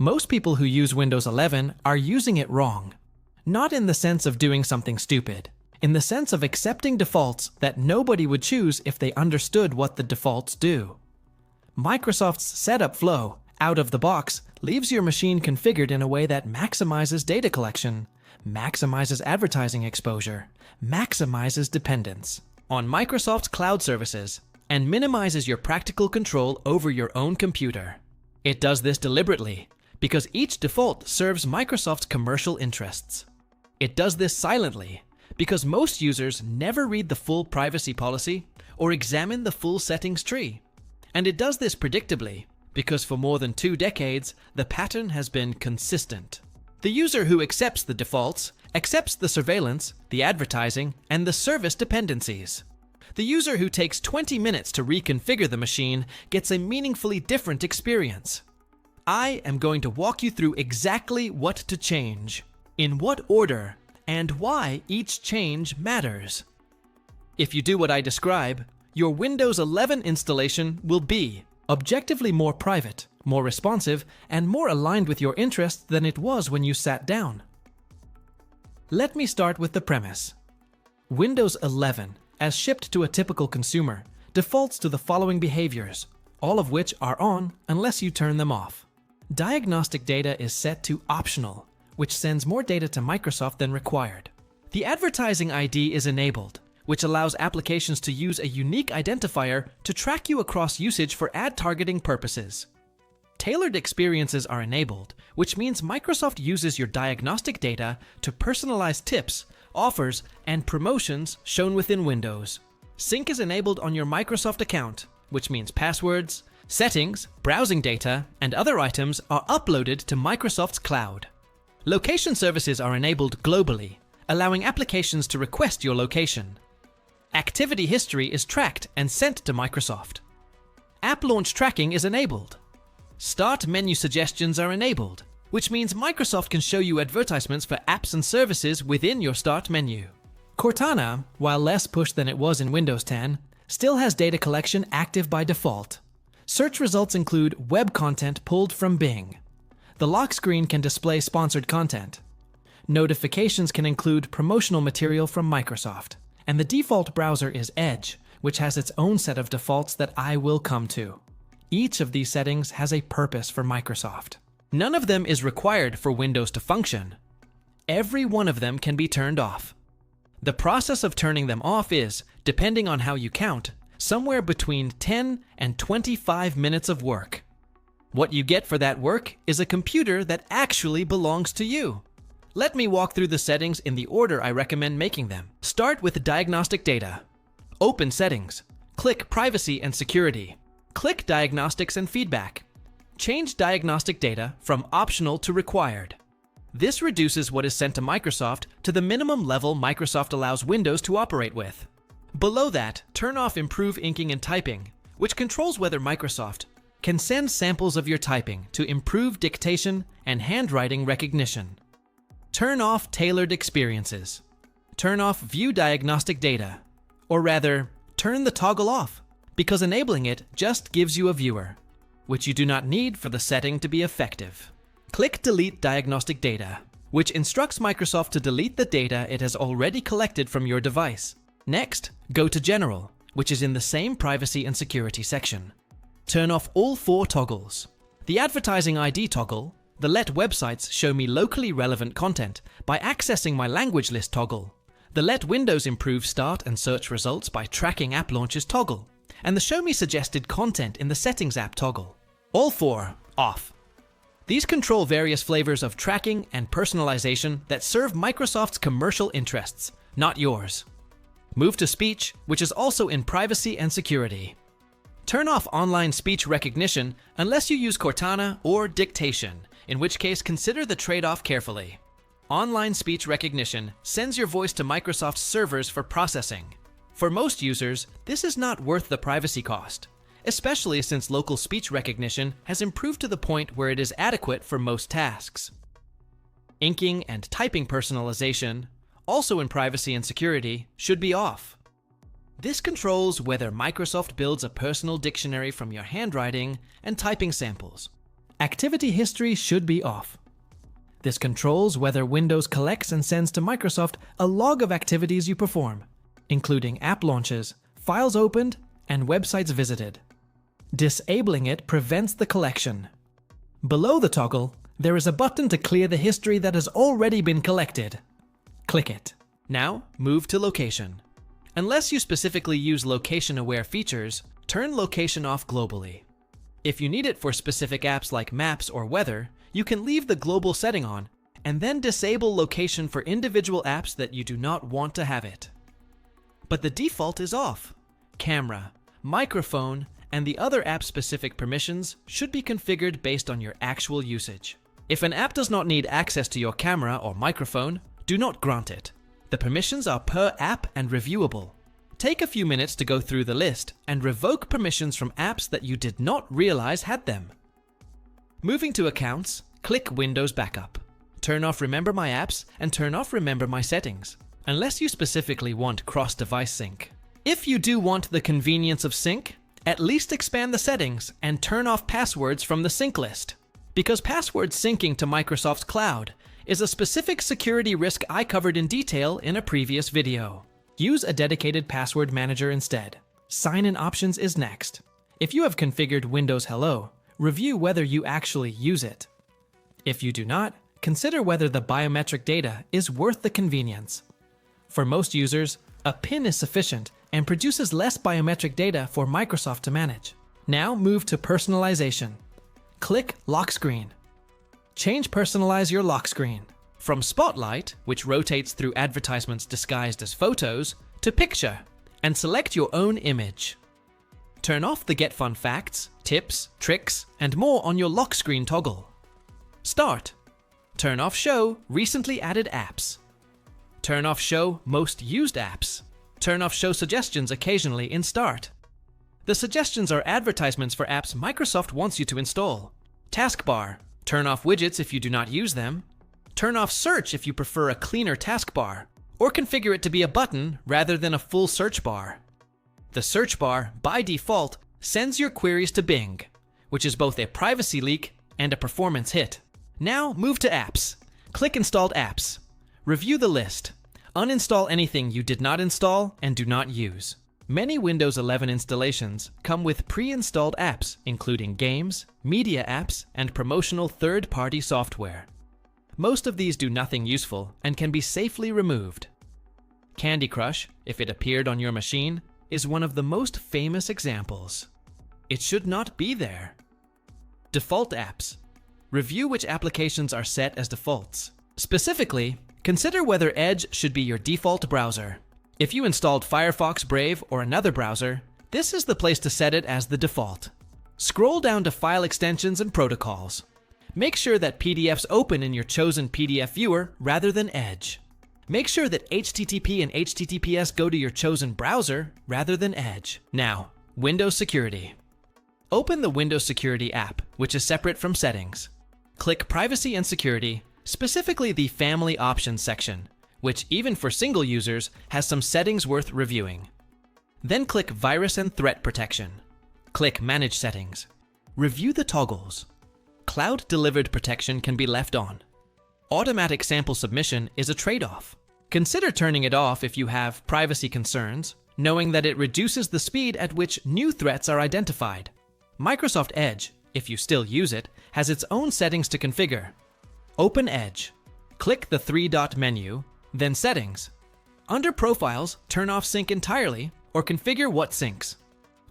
Most people who use Windows 11 are using it wrong. Not in the sense of doing something stupid, in the sense of accepting defaults that nobody would choose if they understood what the defaults do. Microsoft's setup flow, out of the box, leaves your machine configured in a way that maximizes data collection, maximizes advertising exposure, maximizes dependence on Microsoft's cloud services, and minimizes your practical control over your own computer. It does this deliberately, because each default serves Microsoft's commercial interests. It does this silently, because most users never read the full privacy policy or examine the full settings tree. And it does this predictably, because for more than 2 decades, the pattern has been consistent. The user who accepts the defaults accepts the surveillance, the advertising, and the service dependencies. The user who takes 20 minutes to reconfigure the machine gets a meaningfully different experience. I am going to walk you through exactly what to change, in what order, and why each change matters. If you do what I describe, your Windows 11 installation will be objectively more private, more responsive, and more aligned with your interests than it was when you sat down. Let me start with the premise. Windows 11, as shipped to a typical consumer, defaults to the following behaviors, all of which are on unless you turn them off. Diagnostic data is set to optional, which sends more data to Microsoft than required. The advertising ID is enabled, which allows applications to use a unique identifier to track you across usage for ad targeting purposes. Tailored experiences are enabled, which means Microsoft uses your diagnostic data to personalize tips, offers, and promotions shown within Windows. Sync is enabled on your Microsoft account, which means passwords, settings, browsing data, and other items are uploaded to Microsoft's cloud. Location services are enabled globally, allowing applications to request your location. Activity history is tracked and sent to Microsoft. App launch tracking is enabled. Start menu suggestions are enabled, which means Microsoft can show you advertisements for apps and services within your Start menu. Cortana, while less push than it was in Windows 10, still has data collection active by default. Search results include web content pulled from Bing. The lock screen can display sponsored content. Notifications can include promotional material from Microsoft. And the default browser is Edge, which has its own set of defaults that I will come to. Each of these settings has a purpose for Microsoft. None of them is required for Windows to function. Every one of them can be turned off. The process of turning them off is, depending on how you count, somewhere between 10 and 25 minutes of work. What you get for that work is a computer that actually belongs to you. Let me walk through the settings in the order I recommend making them. Start with diagnostic data. Open Settings. Click Privacy and Security. Click Diagnostics and Feedback. Change diagnostic data from optional to required. This reduces what is sent to Microsoft to the minimum level Microsoft allows Windows to operate with. Below that, turn off Improve Inking and Typing, which controls whether Microsoft can send samples of your typing to improve dictation and handwriting recognition. Turn off Tailored Experiences. Turn off View Diagnostic Data. Or rather, turn the toggle off, because enabling it just gives you a viewer, which you do not need for the setting to be effective. Click Delete Diagnostic Data, which instructs Microsoft to delete the data it has already collected from your device. Next, go to General, which is in the same Privacy and Security section. Turn off all 4 toggles. The Advertising ID toggle, the Let Websites Show Me Locally Relevant Content by accessing my language list toggle, the Let Windows Improve Start and Search Results by tracking app launches toggle, and the Show Me Suggested Content in the Settings app toggle. All 4 off. These control various flavors of tracking and personalization that serve Microsoft's commercial interests, not yours. Move to Speech, which is also in Privacy and Security. Turn off online speech recognition unless you use Cortana or dictation, in which case consider the trade-off carefully. Online speech recognition sends your voice to Microsoft's servers for processing. For most users, this is not worth the privacy cost, especially since local speech recognition has improved to the point where it is adequate for most tasks. Inking and typing personalization, also in Privacy and Security, should be off. This controls whether Microsoft builds a personal dictionary from your handwriting and typing samples, Activity history should be off. This controls whether Windows collects and sends to Microsoft a log of activities you perform, including app launches, files opened, and websites visited. Disabling it prevents the collection. Below the toggle, there is a button to clear the history that has already been collected. Click it. Now, move to Location. Unless you specifically use location-aware features, turn location off globally. If you need it for specific apps like Maps or Weather, you can leave the global setting on and then disable location for individual apps that you do not want to have it. But the default is off. Camera, microphone, and the other app-specific permissions should be configured based on your actual usage. If an app does not need access to your camera or microphone, do not grant it. The permissions are per app and reviewable. Take a few minutes to go through the list and revoke permissions from apps that you did not realize had them. Moving to Accounts, click Windows Backup. Turn off Remember My Apps and turn off Remember My Settings, unless you specifically want cross-device sync. If you do want the convenience of sync, at least expand the settings and turn off passwords from the sync list, because password syncing to Microsoft's cloud is a specific security risk I covered in detail in a previous video. Use a dedicated password manager instead. Sign-in options is next. If you have configured Windows Hello, review whether you actually use it. If you do not, consider whether the biometric data is worth the convenience. For most users, a PIN is sufficient and produces less biometric data for Microsoft to manage. Now move to Personalization. Click Lock Screen. Change Personalize your lock screen from Spotlight, which rotates through advertisements disguised as photos, to Picture, and select your own image. Turn off the Get Fun Facts, Tips, Tricks, and more on your lock screen toggle. Start. Turn off Show Recently Added Apps. Turn off Show Most Used Apps. Turn off Show Suggestions occasionally in Start. The suggestions are advertisements for apps Microsoft wants you to install. Taskbar. Turn off widgets if you do not use them. Turn off Search if you prefer a cleaner taskbar, or configure it to be a button rather than a full search bar. The search bar, by default, sends your queries to Bing, which is both a privacy leak and a performance hit. Now move to Apps. Click Installed Apps. Review the list. Uninstall anything you did not install and do not use. Many Windows 11 installations come with pre-installed apps, including games, media apps, and promotional third-party software. Most of these do nothing useful and can be safely removed. Candy Crush, if it appeared on your machine, is one of the most famous examples. It should not be there. Default apps. Review which applications are set as defaults. Specifically, consider whether Edge should be your default browser. If you installed Firefox, Brave, or another browser, this is the place to set it as the default. Scroll down to File Extensions and Protocols. Make sure that PDFs open in your chosen PDF viewer rather than Edge. Make sure that HTTP and HTTPS go to your chosen browser rather than Edge. Now, Windows Security. Open the Windows Security app, which is separate from Settings. Click Privacy and Security, specifically the Family Options section, which even for single users has some settings worth reviewing. Then click Virus and Threat Protection. Click Manage Settings. Review the toggles. Cloud-delivered protection can be left on. Automatic sample submission is a trade-off. Consider turning it off if you have privacy concerns, knowing that it reduces the speed at which new threats are identified. Microsoft Edge, if you still use it, has its own settings to configure. Open Edge. Click the three-dot menu, then Settings. Under Profiles, turn off Sync entirely or configure what syncs.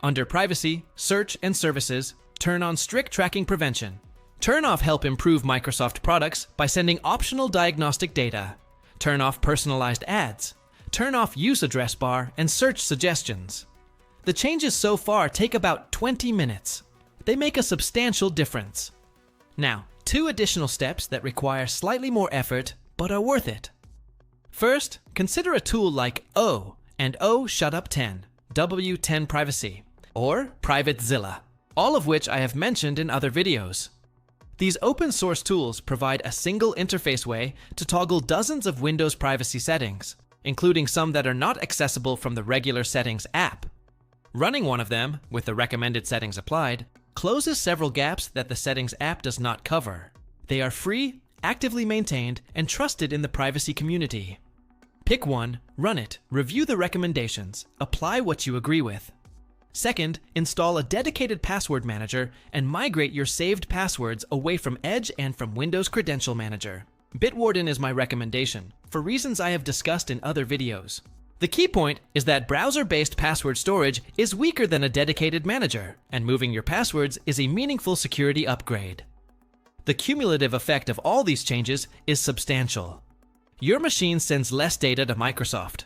Under Privacy, Search, and Services, turn on Strict Tracking Prevention. Turn off Help Improve Microsoft Products by sending optional diagnostic data. Turn off Personalized Ads. Turn off Use Address Bar and Search Suggestions. The changes so far take about 20 minutes. They make a substantial difference. Now, 2 additional steps that require slightly more effort but are worth it. First, consider a tool like O and O Shut Up 10, W10 Privacy, or PrivateZilla, all of which I have mentioned in other videos. These open source tools provide a single interface way to toggle dozens of Windows privacy settings, including some that are not accessible from the regular Settings app. Running one of them, with the recommended settings applied, closes several gaps that the Settings app does not cover. They are free, actively maintained, and trusted in the privacy community. Pick one, run it, review the recommendations, apply what you agree with. Second, install a dedicated password manager and migrate your saved passwords away from Edge and from Windows Credential Manager. Bitwarden is my recommendation, for reasons I have discussed in other videos. The key point is that browser-based password storage is weaker than a dedicated manager, and moving your passwords is a meaningful security upgrade. The cumulative effect of all these changes is substantial. Your machine sends less data to Microsoft.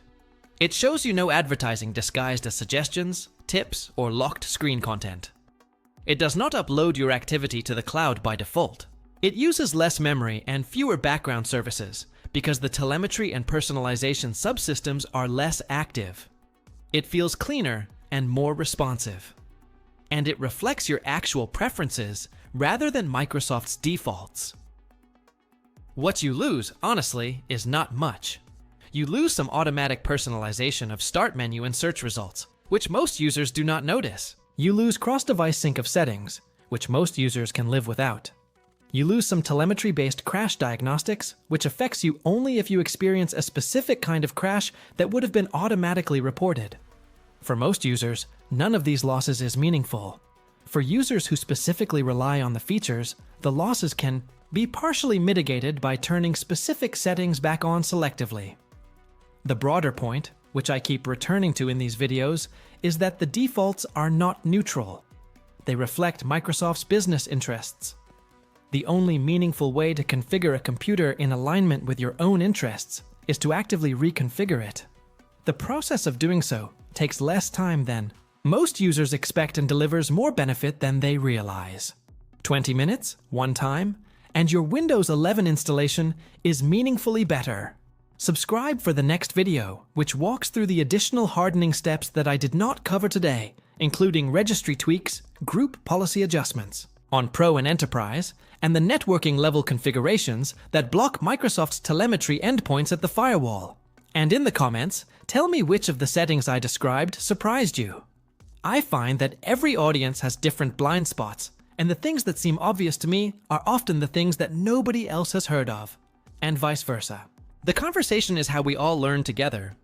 It shows you no advertising disguised as suggestions, tips, or locked screen content. It does not upload your activity to the cloud by default. It uses less memory and fewer background services because the telemetry and personalization subsystems are less active. It feels cleaner and more responsive. And it reflects your actual preferences rather than Microsoft's defaults. What you lose, honestly, is not much. You lose some automatic personalization of start menu and search results, which most users do not notice. You lose cross-device sync of settings, which most users can live without. You lose some telemetry-based crash diagnostics, which affects you only if you experience a specific kind of crash that would have been automatically reported. For most users, none of these losses is meaningful. For users who specifically rely on the features, the losses can be partially mitigated by turning specific settings back on selectively. The broader point, which I keep returning to in these videos, is that the defaults are not neutral. They reflect Microsoft's business interests. The only meaningful way to configure a computer in alignment with your own interests is to actively reconfigure it. The process of doing so takes less time than most users expect and delivers more benefit than they realize. 20 minutes, one time, and your Windows 11 installation is meaningfully better. Subscribe for the next video, which walks through the additional hardening steps that I did not cover today, including registry tweaks, group policy adjustments on Pro and Enterprise, and the networking level configurations that block Microsoft's telemetry endpoints at the firewall. And in the comments, tell me which of the settings I described surprised you. I find that every audience has different blind spots, and the things that seem obvious to me are often the things that nobody else has heard of, and vice versa. The conversation is how we all learn together,